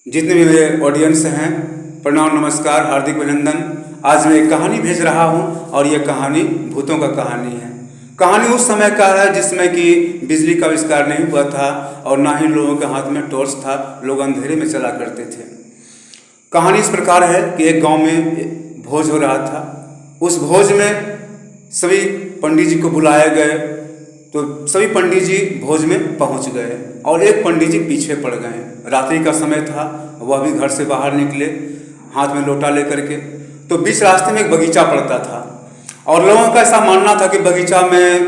जितने भी मेरे ऑडियंस हैं, प्रणाम, नमस्कार, हार्दिक अभिनंदन। आज मैं एक कहानी भेज रहा हूं और यह कहानी भूतों का कहानी है। कहानी उस समय का है जिसमें कि बिजली का आविष्कार नहीं हुआ था और ना ही लोगों के हाथ में टॉर्च था, लोग अंधेरे में चला करते थे। कहानी इस प्रकार है कि एक गांव में भोज हो रहा था। उस भोज में सभी पंडित जी को बुलाए गए, तो सभी पंडित जी भोज में पहुंच गए और एक पंडित जी पीछे पड़ गए। रात्रि का समय था, वह भी घर से बाहर निकले हाथ में लोटा लेकर के। तो बीच रास्ते में एक बगीचा पड़ता था और लोगों का ऐसा मानना था कि बगीचा में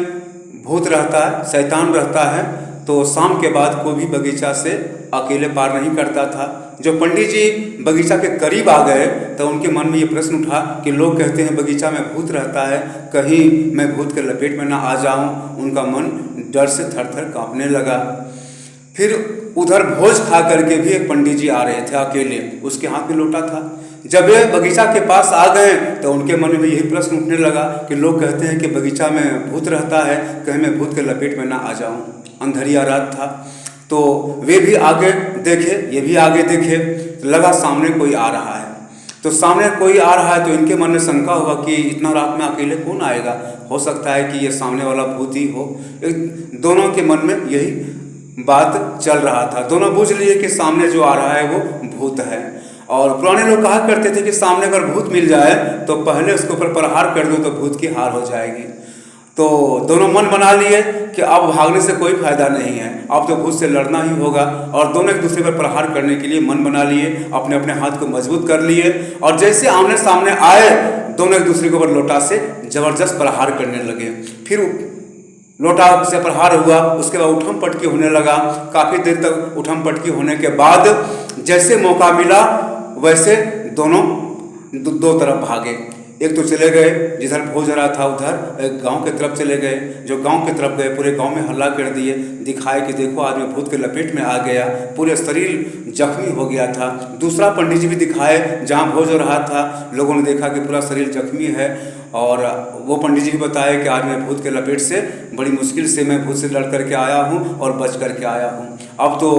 भूत रहता है, शैतान रहता है, तो शाम के बाद कोई भी बगीचा से अकेले पार नहीं करता था। जो पंडित जी बगीचा के करीब आ गए तो उनके मन में ये प्रश्न उठा कि लोग कहते हैं बगीचा में भूत रहता है, कहीं मैं भूत के लपेट में ना आ जाऊं। उनका मन डर से थर थर कांपने लगा। फिर उधर भोज खा करके भी एक पंडित जी आ रहे थे अकेले, उसके हाथ में लोटा था। जब वे बगीचा के पास आ गए तो उनके मन में यही प्रश्न उठने लगा कि लोग कहते हैं कि बगीचा में भूत रहता है, कहीं मैं भूत के लपेट में ना आ जाऊं। अंधेरिया रात था, तो वे भी आगे देखे, ये भी आगे देखे, तो लगा सामने कोई आ रहा है। तो सामने कोई आ रहा है तो इनके मन में शंका हुआ कि इतना रात में अकेले कौन आएगा, हो सकता है कि ये सामने वाला भूत ही हो। दोनों के मन में यही बात चल रहा था। दोनों बूझ लिए कि सामने जो आ रहा है वो भूत है। और पुराने लोग कहा करते थे कि सामने अगर भूत मिल जाए तो पहले उसके ऊपर प्रहार कर दो तो भूत की हार हो जाएगी। तो दोनों मन बना लिए कि अब भागने से कोई फायदा नहीं है, अब तो भूत से लड़ना ही होगा। और दोनों एक दूसरे पर प्रहार करने के लिए मन बना लिए, अपने अपने हाथ को मजबूत कर लिए और जैसे आमने सामने आए दोनों एक दूसरे के ऊपर लोटा से जबरदस्त प्रहार करने लगे। फिर लोटा से प्रहार हुआ, उसके बाद उठम पटकी होने लगा। काफ़ी देर तक उठम पटकी होने के बाद जैसे मौका मिला वैसे दोनों दो तरफ भागे। एक तो चले गए जिधर भोज रहा था उधर, एक गांव की तरफ चले गए। जो गांव की तरफ गए पूरे गांव में हल्ला कर दिए, दिखाए कि देखो आदमी भूत के लपेट में आ गया, पूरे शरीर जख्मी हो गया था। दूसरा पंडित जी भी दिखाए जहां भोज हो रहा था, लोगों ने देखा कि पूरा शरीर जख्मी है। और वो पंडित जी भी बताए कि आज मैं भूत के लपेट से बड़ी मुश्किल से मैं भूत से लड़ करके आया हूँ और बच करके आया हूँ। अब तो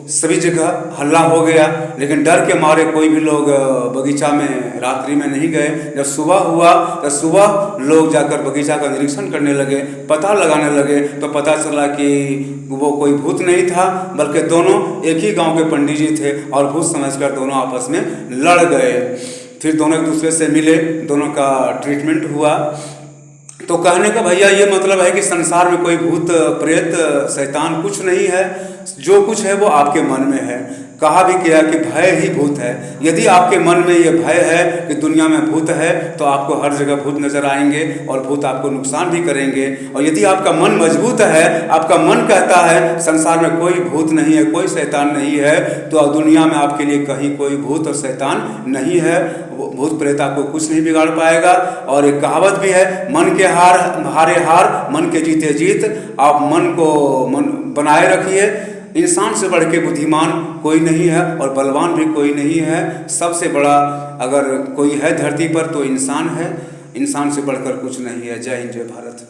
सभी जगह हल्ला हो गया, लेकिन डर के मारे कोई भी लोग बगीचा में रात्रि में नहीं गए। जब सुबह हुआ तो सुबह लोग जाकर बगीचा का निरीक्षण करने लगे, पता लगाने लगे, तो पता चला कि वो कोई भूत नहीं था बल्कि दोनों एक ही गांव के पंडित जी थे और भूत समझकर दोनों आपस में लड़ गए। फिर दोनों एक दूसरे से मिले, दोनों का ट्रीटमेंट हुआ। तो कहने का भैया ये मतलब है कि संसार में कोई भूत प्रेत शैतान कुछ नहीं है, जो कुछ है वो आपके मन में है। कहा भी किया कि भय ही भूत है। यदि आपके मन में ये भय है कि दुनिया में भूत है तो आपको हर जगह भूत नजर आएंगे और भूत आपको नुकसान भी करेंगे। और यदि आपका मन मजबूत है, आपका मन कहता है संसार में कोई भूत नहीं है, कोई शैतान नहीं है, तो दुनिया में आपके लिए कहीं कोई भूत और शैतान नहीं है। भूत प्रेत आपको कुछ नहीं बिगाड़ पाएगा। और एक कहावत भी है, मन के हारे हार, मन के जीते जीत। आप मन को बनाए रखिए। इंसान से बढ़ के बुद्धिमान कोई नहीं है और बलवान भी कोई नहीं है। सबसे बड़ा अगर कोई है धरती पर तो इंसान है, इंसान से बढ़कर कुछ नहीं है। जय हिंद, जय भारत।